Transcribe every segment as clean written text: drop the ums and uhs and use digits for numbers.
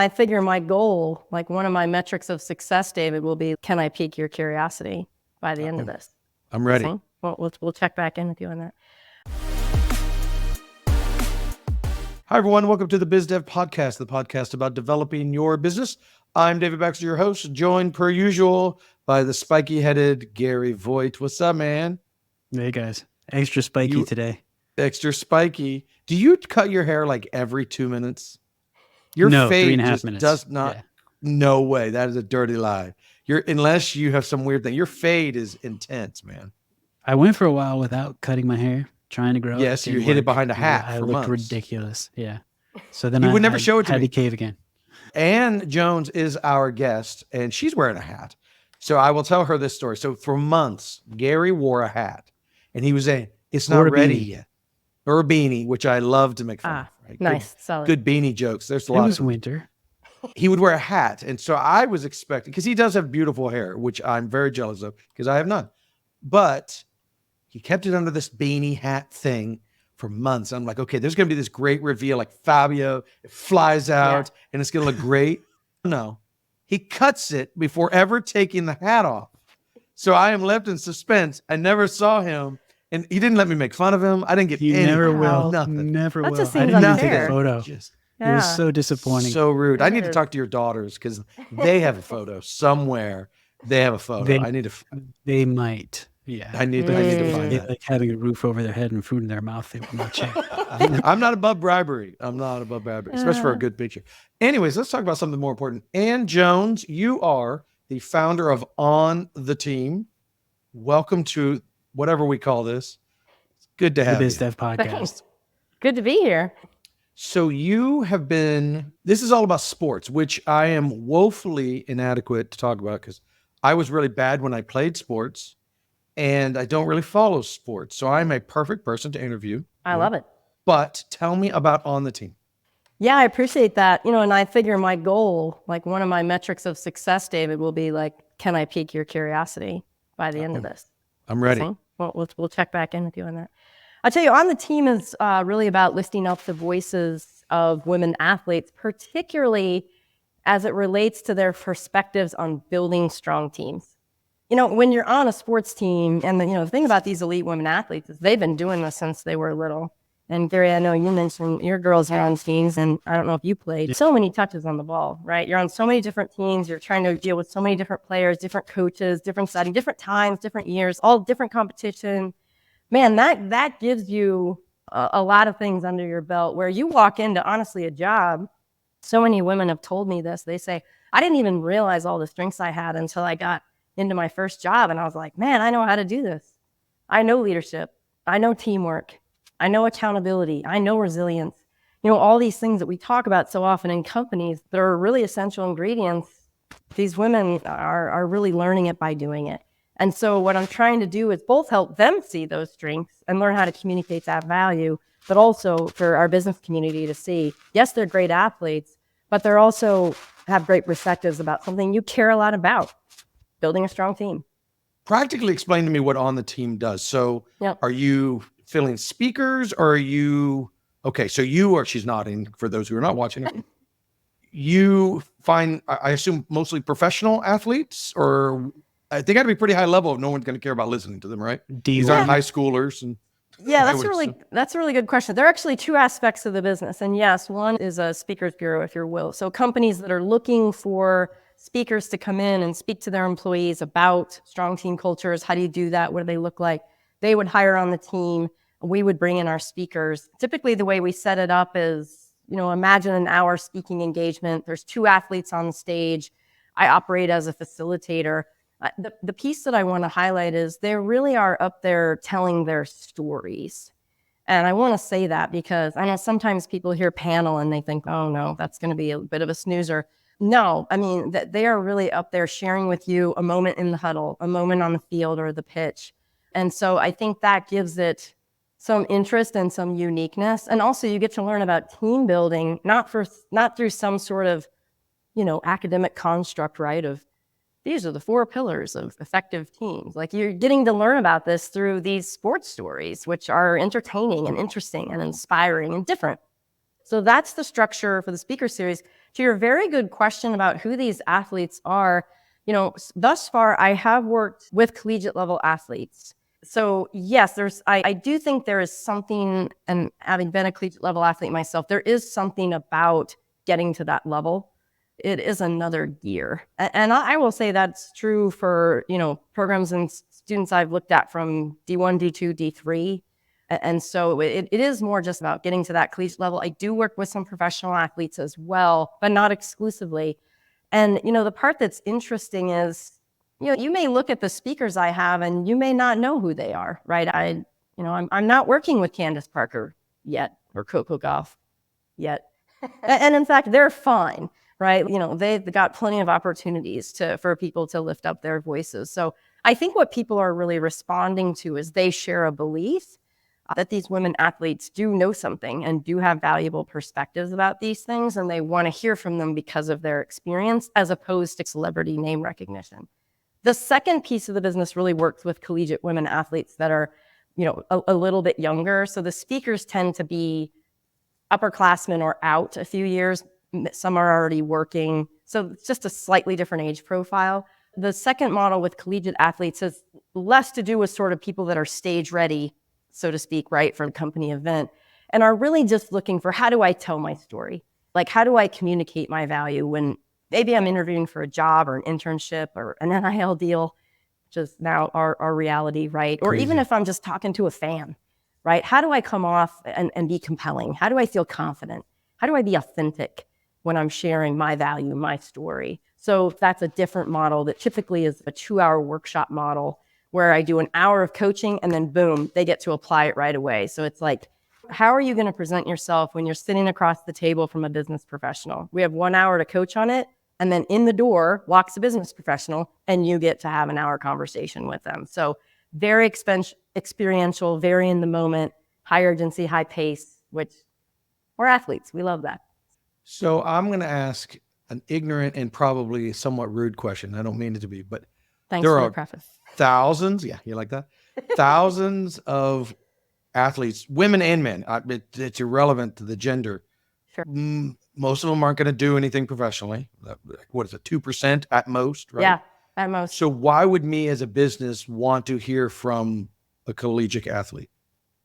I figure my goal, like one of my metrics of success, David, will be, can I pique your curiosity by the end of this? I'm ready. See? Well, we'll check back in with you on that. Hi, everyone. Welcome to the Biz Dev Podcast, the podcast about developing your business. I'm David Baxter, your host, joined per usual by the spiky-headed Gary Voigt. What's up, man? Hey, guys. Extra spiky today. Extra spiky. Do you cut your hair like every 2 minutes? Your No, fade 3.5 just minutes. does not. Yeah. No way. That is a dirty lie. Unless you have some weird thing. Your fade is intense, man. I went for a while without cutting my hair, trying to grow it. Yes, you hid it behind a hat I for looked months. ridiculous. Yeah. So then You I would never show it to had me. to cave again. Ann Jones is our guest, and she's wearing a hat. So I will tell her this story. So for months, Gary wore a hat, and he was saying, it's Or not a ready beanie. yet. Or a beanie, which I love to make fun of. Right? Nice. Solid. Good beanie jokes. There's a It lot was of winter. He would wear a hat. And so I was expecting, because he does have beautiful hair, which I'm very jealous of because I have none. But he kept it under this beanie hat thing for months. I'm like, okay, there's going to be this great reveal, like Fabio, it flies out and it's going to look great. No, he cuts it before ever taking the hat off. So I am left in suspense. I never saw him. And he didn't let me make fun of him. I didn't get You any never will. nothing. Never That will. just I seems didn't even unfair. take a photo. Just It was so disappointing. so rude. I need to It talk to your daughters because they have a photo somewhere. They have a photo. They- I need to. They might. Yeah. I need to find They that. like having a roof over their head and food in their mouth. They will not check. I'm not above bribery. I'm not above bribery, especially for a good picture. Anyways, let's talk about something more important. Ann Jones, you are the founder of On the Team. Welcome to whatever we call this. It's good to The have Biz you. Dev Podcast. Good to be here. So you have been, this is all about sports, which I am woefully inadequate to talk about because I was really bad when I played sports and I don't really follow sports. So I'm a perfect person to interview. I love it. But tell me about On the Team. Yeah, I appreciate that. And I figure my goal, like one of my metrics of success, David, will be like, can I pique your curiosity by the end of this? I'm ready. See? Well, we'll check back in with you on that. I'll tell you, On the Team is really about lifting up the voices of women athletes, particularly as it relates to their perspectives on building strong teams. When you're on a sports team, and the thing about these elite women athletes is they've been doing this since they were little. And Gary, I know you mentioned your girls are on teams, and I don't know if you played. So many touches on the ball, right? You're on so many different teams. You're trying to deal with so many different players, different coaches, different settings, different times, different years, all different competition. Man, that gives you a lot of things under your belt where you walk into, honestly, a job. So many women have told me this. They say, I didn't even realize all the strengths I had until I got into my first job. And I was like, man, I know how to do this. I know leadership. I know teamwork. I know accountability. I know resilience. All these things that we talk about so often in companies that are really essential ingredients. These women are really learning it by doing it. And so what I'm trying to do is both help them see those strengths and learn how to communicate that value, but also for our business community to see, yes, they're great athletes, but they're also have great perspectives about something you care a lot about, building a strong team. Practically explain to me what On the Team does. So Are you filling speakers or are you, okay, so you are, she's nodding for those who are not watching it. You find, I assume, mostly professional athletes, or they got to be pretty high level if no one's going to care about listening to them, right? These aren't high schoolers. And yeah, that's a really good question. There are actually two aspects of the business. And yes, one is a speakers bureau, if you will. So companies that are looking for speakers to come in and speak to their employees about strong team cultures. How do you do that? What do they look like? They would hire On the Team. We would bring in our speakers. Typically, the way we set it up is, imagine an hour speaking engagement. There's two athletes on the stage. I operate as a facilitator. The piece that I want to highlight is they really are up there telling their stories. And I want to say that because I know sometimes people hear panel and they think, oh no, that's going to be a bit of a snoozer. No, I mean, they are really up there sharing with you a moment in the huddle, a moment on the field or the pitch. And so I think that gives it some interest and some uniqueness. And also you get to learn about team building, not through some sort of, academic construct, right? Of these are the 4 pillars of effective teams. Like you're getting to learn about this through these sports stories, which are entertaining and interesting and inspiring and different. So that's the structure for the speaker series. To your very good question about who these athletes are, thus far I have worked with collegiate level athletes. So yes, I do think there is something, and having been a collegiate level athlete myself, there is something about getting to that level. It is another gear. And I will say that's true for, programs and students I've looked at from D1, D2, D3. And so it is more just about getting to that collegiate level. I do work with some professional athletes as well, but not exclusively. And, the part that's interesting is, you may look at the speakers I have and you may not know who they are, right? I'm not working with Candace Parker yet, or Coco Gauff yet. And in fact, they're fine, right? They've got plenty of opportunities for people to lift up their voices. So I think what people are really responding to is they share a belief that these women athletes do know something and do have valuable perspectives about these things, and they want to hear from them because of their experience as opposed to celebrity name recognition. The second piece of the business really works with collegiate women athletes that are, a little bit younger. So the speakers tend to be upperclassmen or out a few years. Some are already working. So it's just a slightly different age profile. The second model with collegiate athletes has less to do with sort of people that are stage ready, so to speak, right, for a company event, and are really just looking for, how do I tell my story? Like, how do I communicate my value when maybe I'm interviewing for a job or an internship or an NIL deal, which is now our reality, right? Or Crazy. even if I'm just talking to a fan, right? How do I come off and be compelling? How do I feel confident? How do I be authentic when I'm sharing my value, my story? So that's a different model that typically is a 2-hour workshop model where I do an hour of coaching and then boom, they get to apply it right away. So it's like, how are you going to present yourself when you're sitting across the table from a business professional? We have 1 hour to coach on it. And then in the door walks a business professional and you get to have an hour conversation with them. So very experiential, very in the moment, high urgency, high pace, which we're athletes. We love that. So I'm going to ask an ignorant and probably somewhat rude question. I don't mean it to be, but Thanks there for are the preface. thousands. Yeah, you like that? Thousands of athletes, women and men. It's irrelevant to the gender. Sure. Most of them aren't going to do anything professionally. What is it, 2% at most, right? Yeah, at most. So why would me as a business want to hear from a collegiate athlete?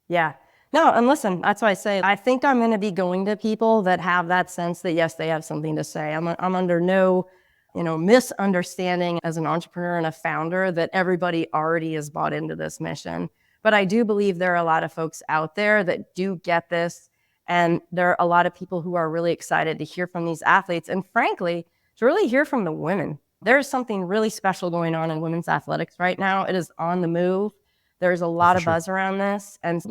Yeah. No, and listen, that's why I say, I think I'm going to be going to people that have that sense that, yes, they have something to say. I'm under no, misunderstanding as an entrepreneur and a founder that everybody already is bought into this mission. But I do believe there are a lot of folks out there that do get this. And there are a lot of people who are really excited to hear from these athletes. And frankly, to really hear from the women. There's something really special going on in women's athletics right now. It is on the move. There's a lot of buzz around this. And,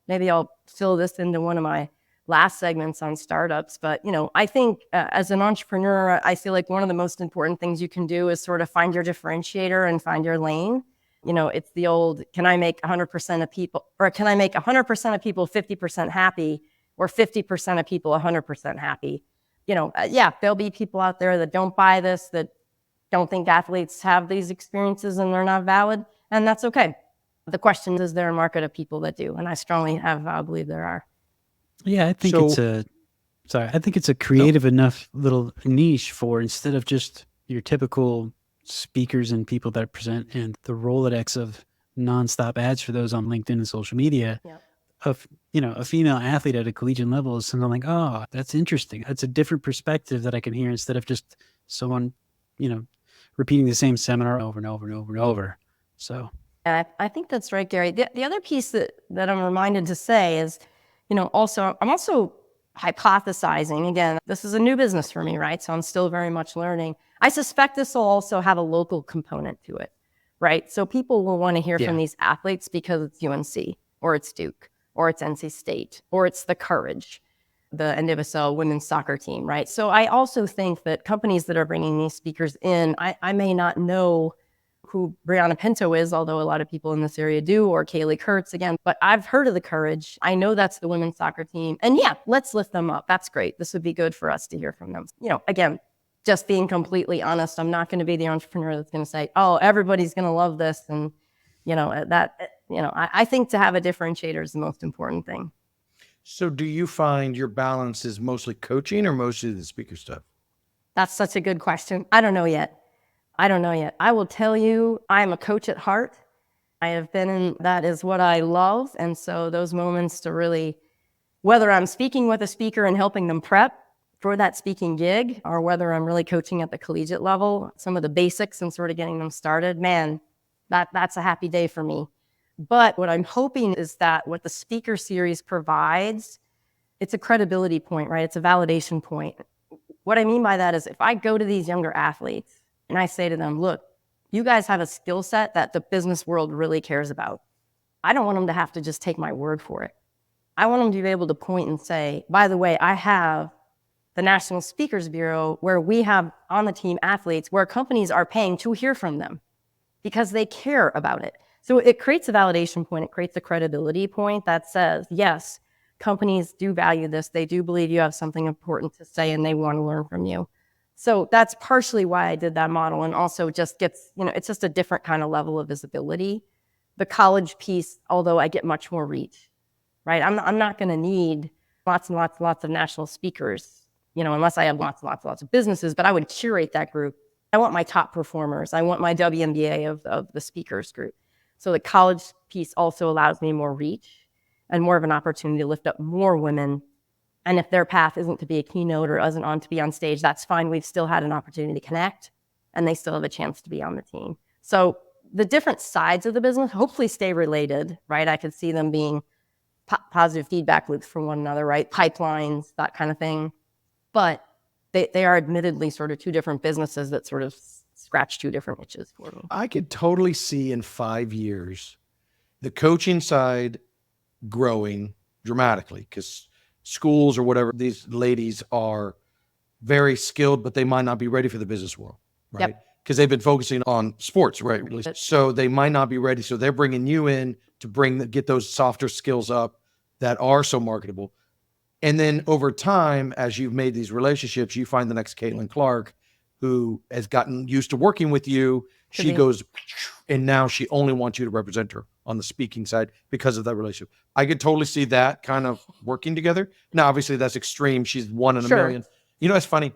maybe I'll fill this into one of my last segments on startups. But, I think as an entrepreneur, I feel like one of the most important things you can do is sort of find your differentiator and find your lane. It's the old, can I make 100% of people, or can I make 100% of people 50% happy, or 50% of people 100% happy? There'll be people out there that don't buy this, that don't think athletes have these experiences and they're not valid, and that's okay. The question is there a market of people that do? And I strongly believe there are. Yeah, I think it's a creative enough little niche for, instead of just your typical speakers and people that present and the Rolodex of nonstop ads for those on LinkedIn and social media. Yep. Of a female athlete at a collegiate level is something like, oh, that's interesting. That's a different perspective that I can hear instead of just someone, repeating the same seminar over and over and over and over. So I think that's right, Gary. The other piece that I'm reminded to say is, I'm also hypothesizing. Again, this is a new business for me, right? So I'm still very much learning. I suspect this will also have a local component to it, right? So people will want to hear from these athletes because it's UNC or it's Duke or it's NC State or it's the Courage, the NWSL women's soccer team, right? So I also think that companies that are bringing these speakers in, I may not know who Brianna Pinto is, although a lot of people in this area do, or Kaylee Kurtz again, but I've heard of the Courage. I know that's the women's soccer team. And let's lift them up. That's great. This would be good for us to hear from them. Again, just being completely honest, I'm not going to be the entrepreneur that's going to say, oh, everybody's going to love this. And, I think to have a differentiator is the most important thing. So do you find your balance is mostly coaching or mostly the speaker stuff? That's such a good question. I don't know yet. I will tell you, I'm a coach at heart. I have been in, that is what I love. And so those moments to really, whether I'm speaking with a speaker and helping them prep for that speaking gig, or whether I'm really coaching at the collegiate level, some of the basics and sort of getting them started, man, that's a happy day for me. But what I'm hoping is that what the speaker series provides, it's a credibility point, right? It's a validation point. What I mean by that is if I go to these younger athletes and I say to them, look, you guys have a skill set that the business world really cares about. I don't want them to have to just take my word for it. I want them to be able to point and say, by the way, I have the National Speakers Bureau where we have on the team athletes where companies are paying to hear from them because they care about it. So it creates a validation point. It creates a credibility point that says, yes, companies do value this. They do believe you have something important to say and they want to learn from you. So that's partially why I did that model, and also just gets, it's just a different kind of level of visibility. The college piece, although I get much more reach, right? I'm not going to need lots and lots of national speakers, unless I have lots of businesses, but I would curate that group. I want my top performers. I want my WNBA of the speakers group. So the college piece also allows me more reach and more of an opportunity to lift up more women. And if their path isn't to be a keynote or isn't on to be on stage, that's fine. We've still had an opportunity to connect and they still have a chance to be on the team. So the different sides of the business hopefully stay related, right? I could see them being positive feedback loops from one another, right? Pipelines, that kind of thing. But they are admittedly sort of two different businesses that sort of scratch two different itches for me. I could totally see in 5 years the coaching side growing dramatically because schools or whatever, these ladies are very skilled, but they might not be ready for the business world, right? Because they've been focusing on sports, right? So they might not be ready. So they're bringing you in to get those softer skills up that are so marketable. And then over time, as you've made these relationships, you find the next Caitlin Clark who has gotten used to working with you. She goes, and now she only wants you to represent her on the speaking side because of that relationship. I could totally see that kind of working together. Now, obviously, that's extreme. She's one in a million. It's funny.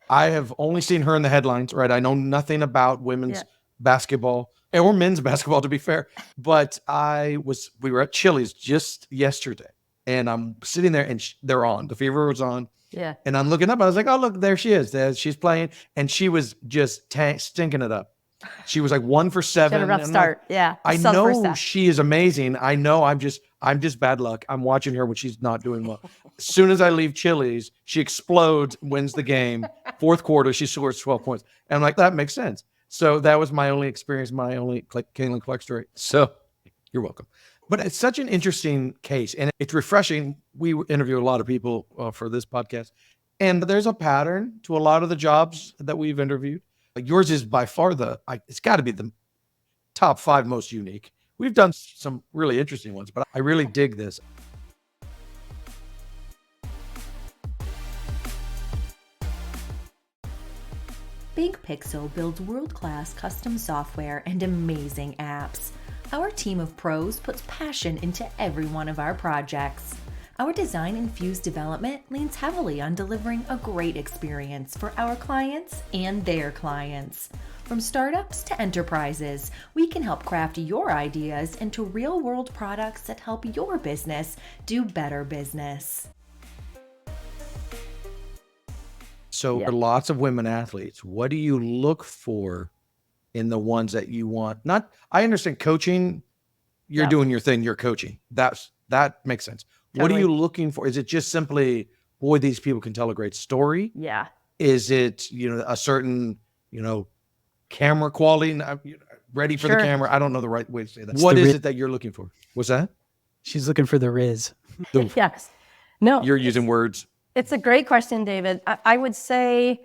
I have only seen her in the headlines, right? I know nothing about women's basketball or men's basketball, to be fair. But we were at Chili's just yesterday, and I'm sitting there, and they're on. The Fever was on. Yeah. And I'm looking up. I was like, oh, look, there she is. She's playing. And she was just stinking it up. She was like 1 for 7. She had a rough start. I know she is amazing. I know I'm just bad luck. I'm watching her when she's not doing well. As soon as I leave Chili's, she explodes, wins the game. Fourth quarter, she scores 12 points. And I'm like, that makes sense. So that was my only experience, my only Caitlin Clark story. So you're welcome. But it's such an interesting case, and it's refreshing. We interview a lot of people for this podcast, and there's a pattern to a lot of the jobs that we've interviewed. Yours is by far it's got to be the top 5 most unique. We've done some really interesting ones, but I really dig this. Big Pixel builds world-class custom software and amazing apps. Our team of pros puts passion into every one of our projects. Our design-infused development leans heavily on delivering a great experience for our clients and their clients. From startups to enterprises, we can help craft your ideas into real-world products that help your business do better business. So for lots of women athletes, what do you look for in the ones that you want? I understand coaching, you're doing your thing, you're coaching. That makes sense. Totally. What are you looking for? Is it just simply, boy, these people can tell a great story? Yeah. Is it, a certain, camera quality, ready for the camera? I don't know the right way to say that. What is it that you're looking for? What's that? She's looking for the Riz. Yes. No. You're using words. It's a great question, David. I would say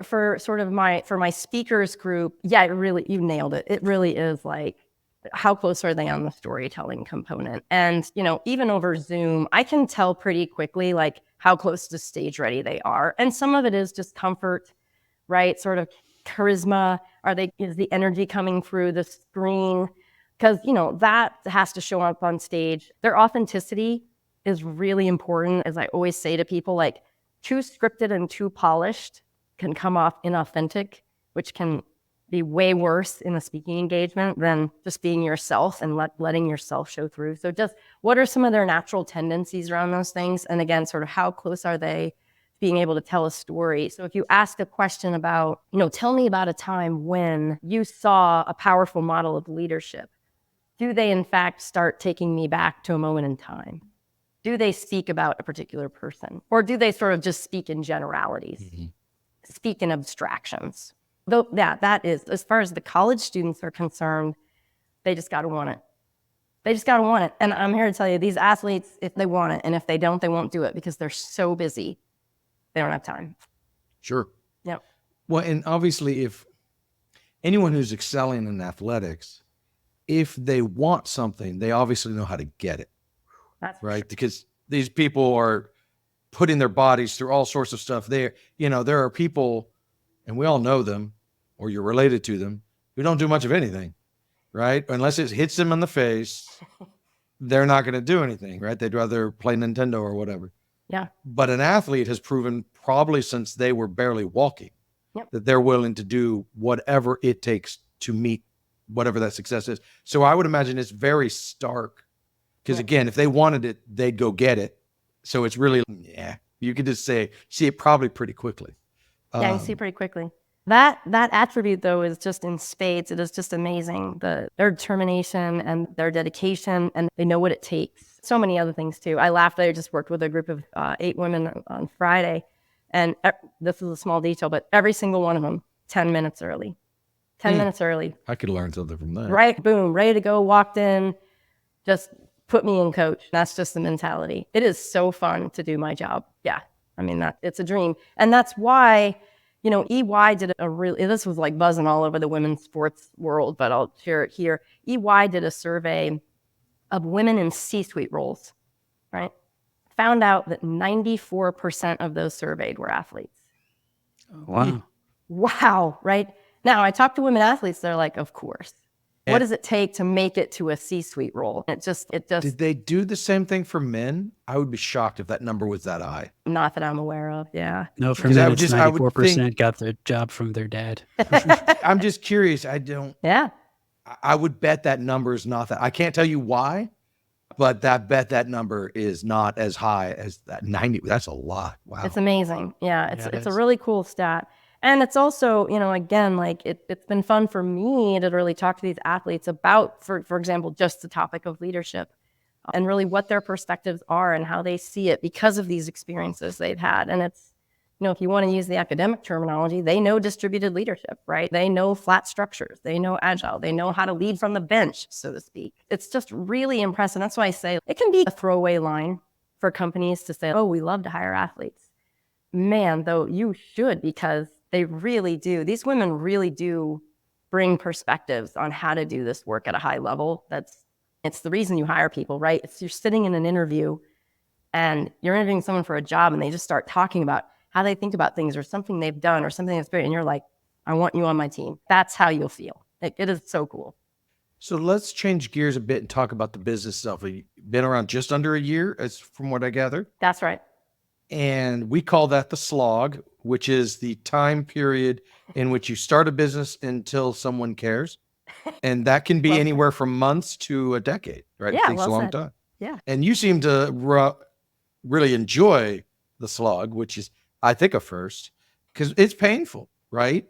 for sort of for my speakers group, you nailed it. It really is like, how close are they on the storytelling component? And, even over Zoom, I can tell pretty quickly, like how close to stage ready they are. And some of it is just comfort, right? Sort of charisma. Is the energy coming through the screen? Because, that has to show up on stage. Their authenticity is really important. As I always say to people, like, too scripted and too polished can come off inauthentic, which can be way worse in a speaking engagement than just being yourself and letting yourself show through. So just what are some of their natural tendencies around those things? And again, sort of how close are they being able to tell a story? So if you ask a question about, tell me about a time when you saw a powerful model of leadership, do they in fact start taking me back to a moment in time? Do they speak about a particular person? Or do they sort of just speak in generalities, speak in abstractions? Though, yeah, that is, as far as the college students are concerned, they just got to want it. They just got to want it. And I'm here to tell you, these athletes, if they want it, and if they don't, they won't do it because they're so busy. They don't have time. Sure. Yep. Well, and obviously, if anyone who's excelling in athletics, if they want something, they obviously know how to get it. That's right. Because these people are putting their bodies through all sorts of stuff. There are people, and we all know them, or you're related to them, who don't do much of anything, right? Unless it hits them in the face, they're not going to do anything, right? They'd rather play Nintendo or whatever. Yeah. But an athlete has proven, probably since they were barely walking, that they're willing to do whatever it takes to meet whatever that success is. So I would imagine it's very stark. Because again, if they wanted it, they'd go get it. So it's really, you could just see it probably pretty quickly. Yeah, you see it pretty quickly. That attribute, though, is just in spades. It is just amazing. Their determination and their dedication, and they know what it takes. So many other things, too. I laughed. I just worked with a group of 8 women on Friday, and this is a small detail, but every single one of them, 10 minutes early. 10 minutes early. I could learn something from that. Right, boom, ready to go, walked in, just put me in, coach. That's just the mentality. It is so fun to do my job. Yeah. I mean, it's a dream. And that's why, EY did this was like buzzing all over the women's sports world, but I'll share it here. EY did a survey of women in C-suite roles, right? Found out that 94% of those surveyed were athletes. Wow. Wow, right? Now, I talk to women athletes, they're like, of course. What does it take to make it to a C-suite role? It just. Did they do the same thing for men? I would be shocked if that number was that high. Not that I'm aware of. Yeah. No, for men, it's 94% got the job from their dad. I'm just curious. Yeah. I would bet that number is not that. I can't tell you why, but that number is not as high as that 90. That's a lot. Wow. It's amazing. Yeah. It's a really cool stat. And it's also, again, like it's been fun for me to really talk to these athletes about, for example, just the topic of leadership and really what their perspectives are and how they see it because of these experiences they've had. And it's, if you want to use the academic terminology, they know distributed leadership, right? They know flat structures. They know agile. They know how to lead from the bench, so to speak. It's just really impressive. That's why I say it can be a throwaway line for companies to say, oh, we love to hire athletes. Man, though, you should, because they really do. These women really do bring perspectives on how to do this work at a high level. It's the reason you hire people, right? You're sitting in an interview and you're interviewing someone for a job and they just start talking about how they think about things or something they've done or something that's great. And you're like, I want you on my team. That's how you'll feel. It is so cool. So let's change gears a bit and talk about the business stuff. You've been around just under a year, as from what I gather. That's right. And we call that the slog, which is the time period in which you start a business until someone cares. And that can be anywhere from months to a decade, right? Yeah, it takes a long time. Yeah. And you seem to really enjoy the slog, which is, I think, a first, because it's painful, right?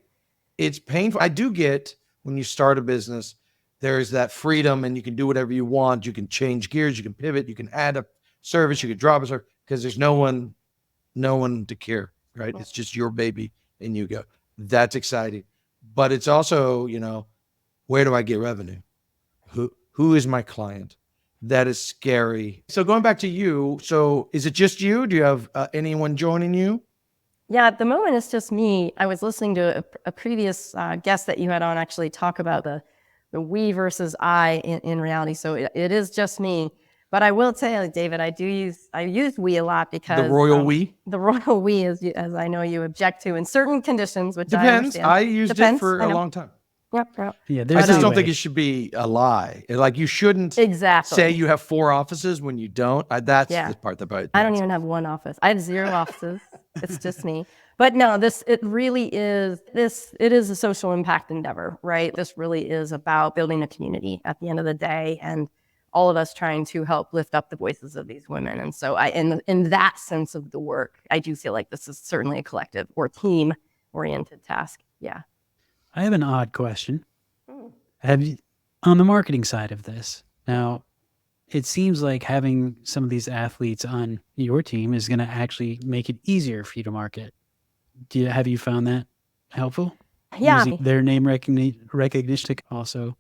It's painful. I do get when you start a business, there's that freedom and you can do whatever you want. You can change gears, you can pivot, you can add a service, you can drop a service, because there's no one to care, right? It's just your baby and you go. That's exciting. But it's also, where do I get revenue? Who is my client? That is scary. So going back to you, so is it just you? Do you have anyone joining you? Yeah, at the moment it's just me. I was listening to a previous guest that you had on actually talk about the we versus I in reality. So it is just me. But I will tell you, David, I use we a lot because the royal we. The royal we, as I know you object to in certain conditions, which depends. I understand. I used it for a long time. Yep. Yeah, I there's just no don't think way. it should be a lie. Like you shouldn't Exactly. say you have 4 offices when you don't. That's Yeah. the part that bites. I don't even have one office. I have 0 offices. It's just me. But no, it really is it is a social impact endeavor, right? This really is about building a community at the end of the day, and all of us trying to help lift up the voices of these women. And so in that sense of the work, I do feel like this is certainly a collective or team oriented task. Yeah. I have an odd question. Mm. Have you, on the marketing side of this, now, it seems like having some of these athletes on your team is going to actually make it easier for you to market. Have you found that helpful? Yeah. Using their name recognition to also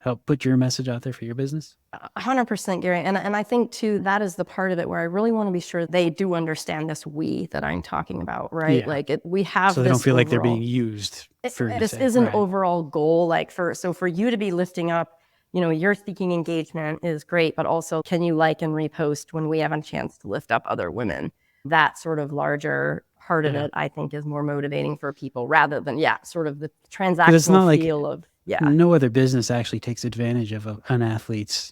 help put your message out there for your business? 100%, Gary. And I think, too, that is the part of it where I really want to be sure they do understand this we that I'm talking about, right? Yeah. Like we have So they this don't feel like they're overall- being used for your This sake. is an Right. overall goal. Like for you to be lifting up, your speaking engagement is great, but also can you like and repost when we have a chance to lift up other women? That sort of larger part of Yeah. it, I think, is more motivating for people rather than, sort of the 'Cause it's transactional not like feel of, no other business actually takes advantage of an athlete's,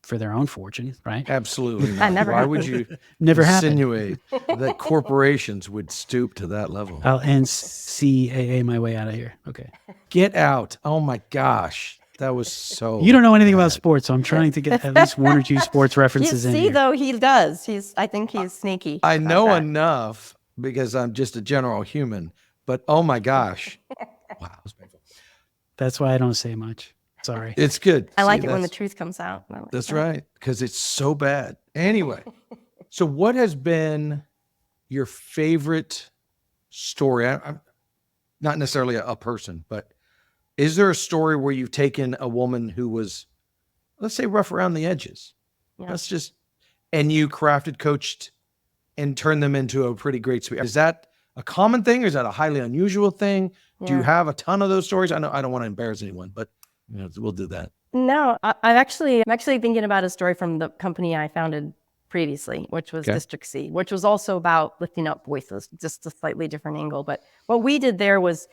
for their own fortune, right? Absolutely That not. never Why would you Never happened. insinuate that corporations would stoop to that level? I'll NCAA my way out of here. Okay. Get out. Oh my gosh. That was so You don't know anything about sports, so I'm trying to get at least 1 or 2 sports references in see, here. though, he does. I think he's sneaky. I about know that. enough because I'm just a general human, but oh my gosh. Wow, it was painful. That's why I don't say much. Sorry. It's good. I like See, it when the that's- truth comes out. I like That's that. right, because it's so bad. Anyway, so what has been your favorite story? I'm not necessarily a person, but is there a story where you've taken a woman who was, let's say, rough around the edges? Yeah. And you crafted, coached, and turned them into a pretty great speaker. Is that a common thing, or is that a highly unusual thing? Do you Yeah. have a ton of those stories? I know I don't want to embarrass anyone, but we'll do that. No, I'm actually thinking about a story from the company I founded previously, which was Okay. District C, which was also about lifting up voices, just a slightly different angle. But what we did there was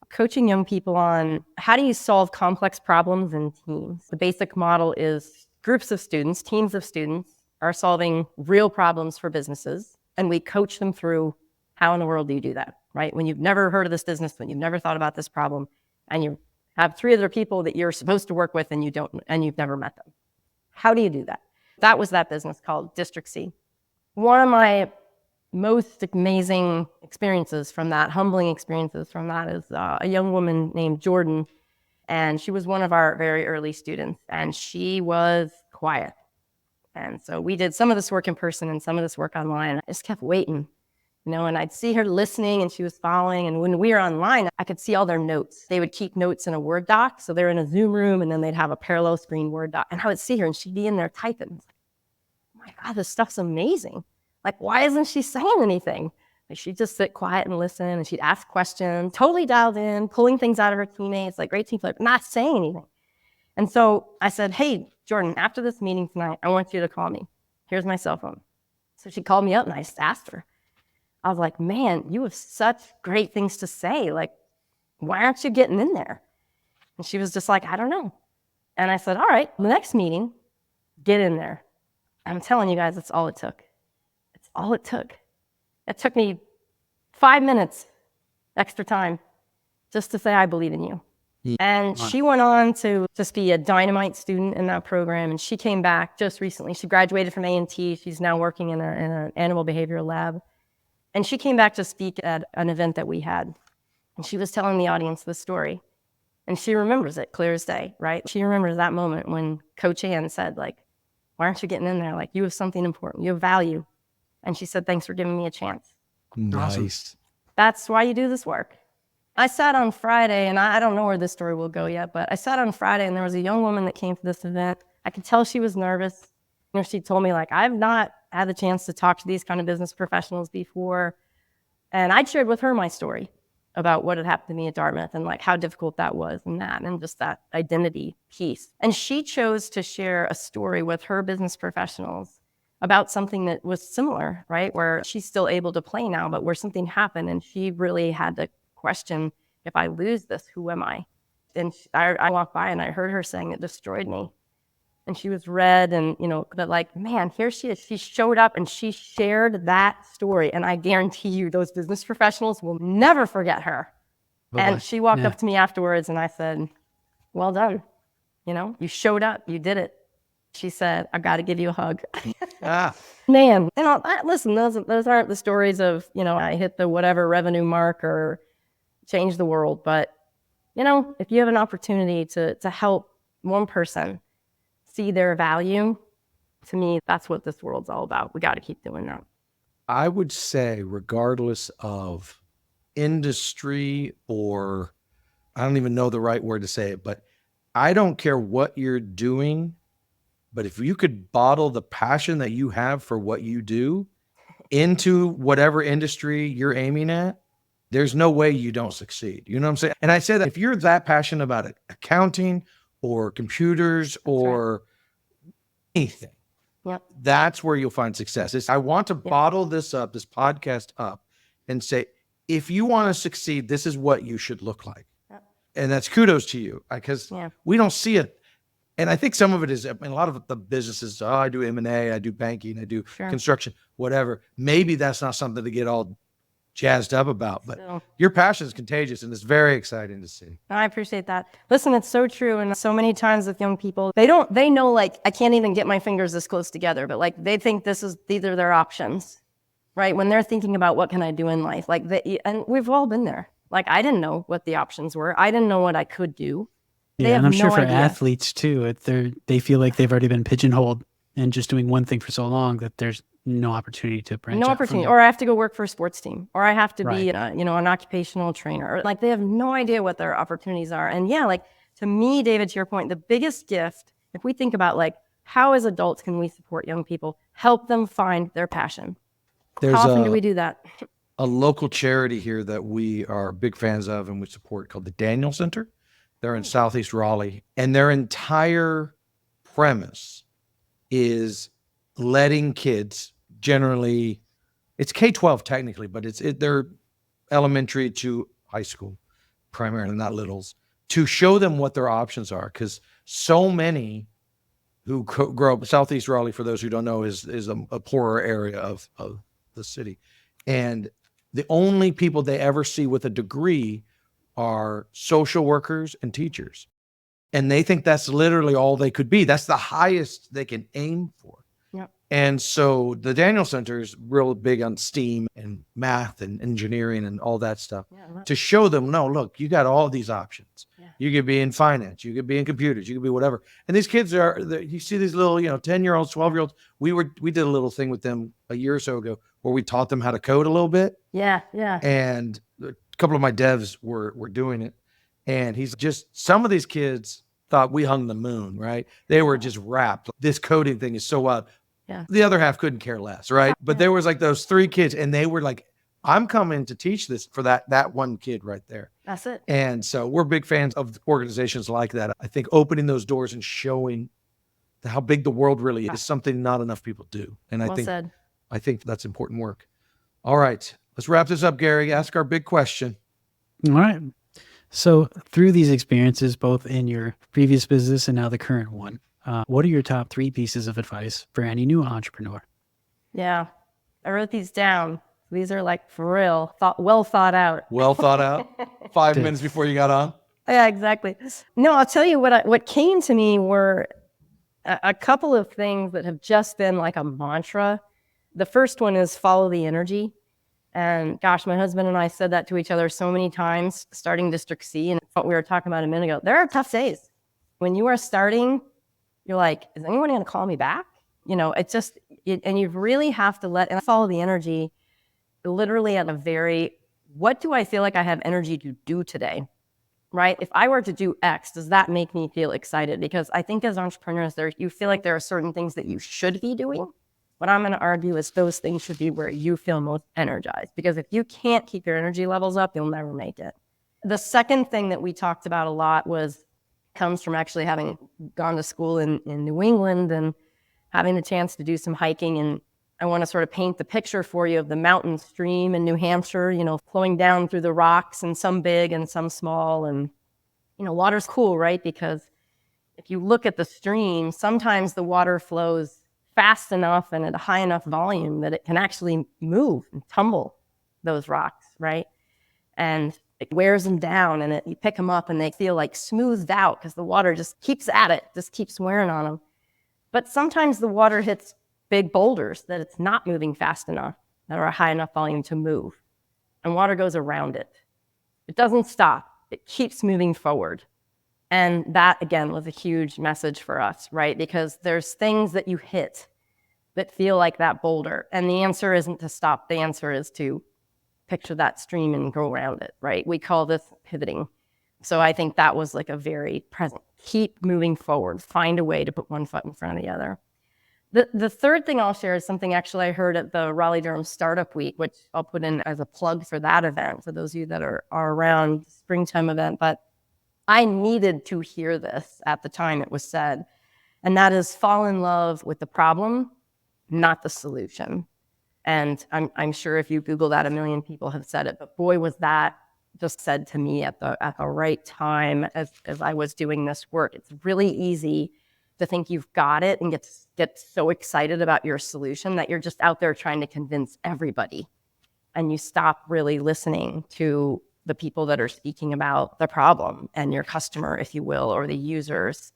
coaching young people on how do you solve complex problems in teams. The basic model is groups of students, teams of students are solving real problems for businesses, and we coach them through how in the world do you do that, right? When you've never heard of this business, when you've never thought about this problem, and you have 3 other people that you're supposed to work with and you've never met them. How do you do that? That was that business called District C. One of my most amazing experiences from that, humbling experiences from that, is a young woman named Jordan. And she was one of our very early students, and she was quiet. And so we did some of this work in person and some of this work online. I just kept waiting, and I'd see her listening and she was following. And when we were online, I could see all their notes. They would keep notes in a Word doc. So they're in a Zoom room and then they'd have a parallel screen Word doc. And I would see her and she'd be in there typing. Oh my God, this stuff's amazing. Like, why isn't she saying anything? Like, she'd just sit quiet and listen, and she'd ask questions, totally dialed in, pulling things out of her teammates, like great team player, but not saying anything. And so I said, hey, Jordan, after this meeting tonight, I want you to call me. Here's my cell phone. So she called me up and I just asked her. I was like, man, you have such great things to say. Like, why aren't you getting in there? And she was just like, I don't know. And I said, all right, the next meeting, get in there. I'm telling you guys, that's all it took. It's all it took. It took me 5 minutes extra time just to say, I believe in you. And she went on to just be a dynamite student in that program. And she came back just recently. She graduated from A&T. She's now working in an animal behavioral lab. And she came back to speak at an event that we had. And she was telling the audience the story. And she remembers it clear as day, right? She remembers that moment when Coach Ann said, like, why aren't you getting in there? Like, you have something important. You have value. And she said, thanks for giving me a chance. Nice. That's why you do this work. I sat on Friday, and I don't know where this story will go yet, but I sat on Friday, and there was a young woman that came to this event. I could tell she was nervous. She told me, like, I've not had the chance to talk to these kind of business professionals before. And I'd shared with her my story about what had happened to me at Dartmouth and like how difficult that was and just that identity piece. And she chose to share a story with her business professionals about something that was similar, right? Where she's still able to play now, but where something happened and she really had to question, if I lose this, who am I? And I walked by and I heard her saying it destroyed me. And she was red and, but like, man, here she is. She showed up and she shared that story. And I guarantee you those business professionals will never forget her. Bye-bye. And she walked Yeah. up to me afterwards and I said, well done. You showed up, you did it. She said, I got to give you a hug. Man, listen, those aren't the stories of, I hit the whatever revenue mark or change the world. But, if you have an opportunity to help one person see their value, to me, that's what this world's all about. We got to keep doing that. I would say, regardless of industry, or I don't even know the right word to say it, but I don't care what you're doing, but if you could bottle the passion that you have for what you do into whatever industry you're aiming at, there's no way you don't succeed. You know what I'm saying? And I say that if you're that passionate about it, accounting or computers or anything, that's where you'll find success. I want to bottle this podcast up and say, if you want to succeed, this is what you should look like. And that's kudos to you, because we don't see it. And I think some of it is, a lot of the businesses, I do M&A, I do banking, I do construction, whatever. Maybe that's not something to get all jazzed up about, but your passion is contagious and it's very exciting to see. I appreciate that. Listen, it's so true. And so many times with young people, they know, like, I can't even get my fingers this close together, but like, they think these are their options, right? When they're thinking about what can I do in life, like and we've all been there. Like, I didn't know what the options were. I didn't know what I could do. Yeah, and I'm sure for athletes too, they feel like they've already been pigeonholed and just doing one thing for so long that there's no opportunity to branch out. No opportunity. Or I have to go work for a sports team, or I have to be an occupational trainer. Or, like, they have no idea what their opportunities are. And like, to me, David, to your point, the biggest gift, if we think about, like, how as adults can we support young people, help them find their passion? How often do we do that? A local charity here that we are big fans of and we support, called the Daniel Center. They're in Southeast Raleigh, and their entire premise is letting kids, generally it's K-12 technically, but they're elementary to high school, primarily, not littles, to show them what their options are. Because so many who grow up, Southeast Raleigh, for those who don't know, is a poorer area of the city. And the only people they ever see with a degree are social workers and teachers. And they think that's literally all they could be. That's the highest they can aim for. And so the Daniel Center is real big on STEAM and math and engineering and all that stuff, to show them, no, look, you got all these options. You could be in finance, you could be in computers, you could be whatever. And these kids you see these little, 10-year-olds, 12-year-olds. We did a little thing with them a year or so ago where we taught them how to code a little bit. And a couple of my devs were doing it. And some of these kids thought we hung the moon, right? They were just wrapped. This coding thing is so wild. The other half couldn't care less, right? But there was like those 3 kids, and they were like, I'm coming to teach this for that one kid right there. That's it. And so we're big fans of organizations like that. I think opening those doors and showing how big the world really is something not enough people do. And I think that's important work. All right, let's wrap this up, Gary. Ask our big question. All right. So through these experiences, both in your previous business and now the current one, what are your top 3 pieces of advice for any new entrepreneur? I wrote these down. These are, like, for real, well thought out. Well thought out. 5 minutes before you got on. Yeah, exactly. No, I'll tell you what came to me were a couple of things that have just been like a mantra. The first one is follow the energy. And gosh, my husband and I said that to each other so many times starting District C, and what we were talking about a minute ago. There are tough days. When you are starting, you're like, is anyone going to call me back? And you really have to follow the energy, literally at what do I feel like I have energy to do today, right? If I were to do X, does that make me feel excited? Because I think as entrepreneurs, you feel like there are certain things that you should be doing. What I'm going to argue is those things should be where you feel most energized. Because if you can't keep your energy levels up, you'll never make it. The second thing that we talked about a lot comes from actually having gone to school in New England and having the chance to do some hiking. And I want to sort of paint the picture for you of the mountain stream in New Hampshire, flowing down through the rocks, and some big and some small. And Water's cool, right? Because if you look at the stream, sometimes the water flows fast enough and at a high enough volume that it can actually move and tumble those rocks, right? And it wears them down, and you pick them up and they feel like smoothed out because the water just keeps at it, just keeps wearing on them. But sometimes the water hits big boulders that it's not moving fast enough, that are a high enough volume to move. And water goes around it. It doesn't stop. It keeps moving forward. And that, again, was a huge message for us, right? Because there's things that you hit that feel like that boulder. And the answer isn't to stop. The answer is to picture that stream and go around it, right? We call this pivoting. So I think that was like a very present. Keep moving forward. Find a way to put one foot in front of the other. The third thing I'll share is something actually I heard at the Raleigh-Durham Startup Week, which I'll put in as a plug for that event, for those of you that are around the springtime event. But I needed to hear this at the time it was said, and that is fall in love with the problem, not the solution. And I'm sure if you Google that, a million people have said it, but boy, was that just said to me at the right time as I was doing this work. It's really easy to think you've got it and get so excited about your solution that you're just out there trying to convince everybody. And you stop really listening to the people that are speaking about the problem and your customer, if you will, or the users.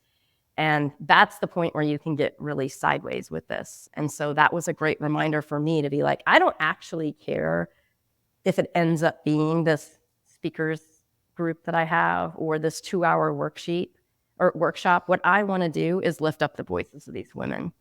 And that's the point where you can get really sideways with this. And so that was a great reminder for me to be like, I don't actually care if it ends up being this speakers group that I have or this 2-hour worksheet or workshop. What I want to do is lift up the voices of these women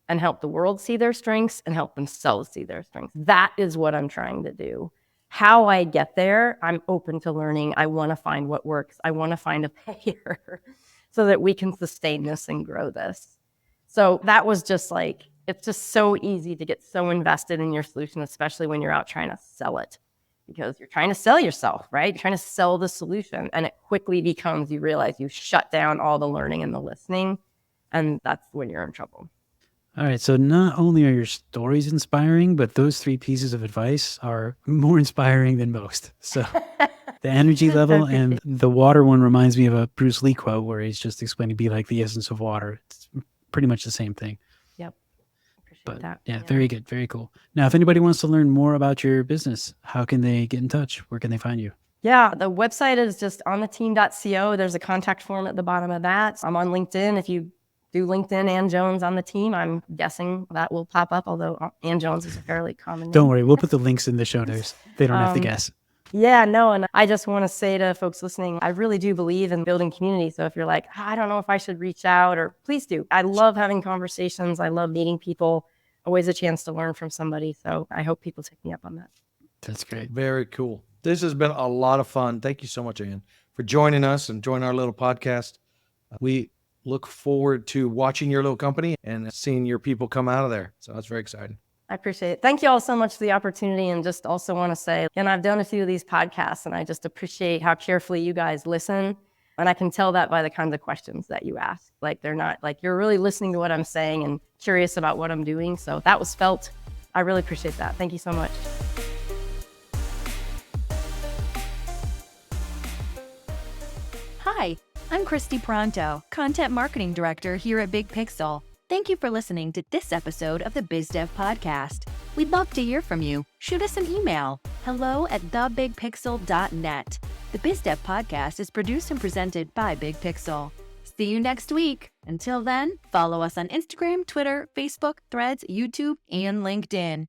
and help the world see their strengths and help themselves see their strengths. That is what I'm trying to do. How I get there, I'm open to learning. I want to find what works. I want to find a payer so that we can sustain this and grow this. So that was just like, it's just so easy to get so invested in your solution, especially when you're out trying to sell it, because you're trying to sell yourself, right? You're trying to sell the solution, and it quickly becomes, you realize you shut down all the learning and the listening, and that's when you're in trouble. All right. So not only are your stories inspiring, but those 3 pieces of advice are more inspiring than most. So the energy level and the water one reminds me of a Bruce Lee quote where he's just explaining be like the essence of water. It's pretty much the same thing. Yep. Appreciate But that. yeah, very good. Very cool. Now, if anybody wants to learn more about your business, how can they get in touch? Where can they find you? Yeah, the website is just ontheteam.co. There's a contact form at the bottom of that. I'm on LinkedIn. If you do LinkedIn Ann Jones on the team, I'm guessing that will pop up, although Ann Jones is a fairly common name. Don't worry. We'll put the links in the show notes. They don't have to guess. Yeah, no, and I just want to say to folks listening, I really do believe in building community. So if you're like, I don't know if I should reach out, or please do. I love having conversations. I love meeting people. Always a chance to learn from somebody. So I hope people take me up on that. That's great. Very cool. This has been a lot of fun. Thank you so much, Ann, for joining us and joining our little podcast. We look forward to watching your little company and seeing your people come out of there. So that's very exciting. I appreciate it. Thank you all so much for the opportunity. And just also want to say, and I've done a few of these podcasts, and I just appreciate how carefully you guys listen. And I can tell that by the kinds of questions that you ask. Like, they're not like, you're really listening to what I'm saying and curious about what I'm doing. So that was felt. I really appreciate that. Thank you so much. Hi, I'm Christy Pronto, Content Marketing Director here at Big Pixel. Thank you for listening to this episode of the BizDev Podcast. We'd love to hear from you. Shoot us an email, hello@thebigpixel.net. The BizDev Podcast is produced and presented by Big Pixel. See you next week. Until then, follow us on Instagram, Twitter, Facebook, Threads, YouTube, and LinkedIn.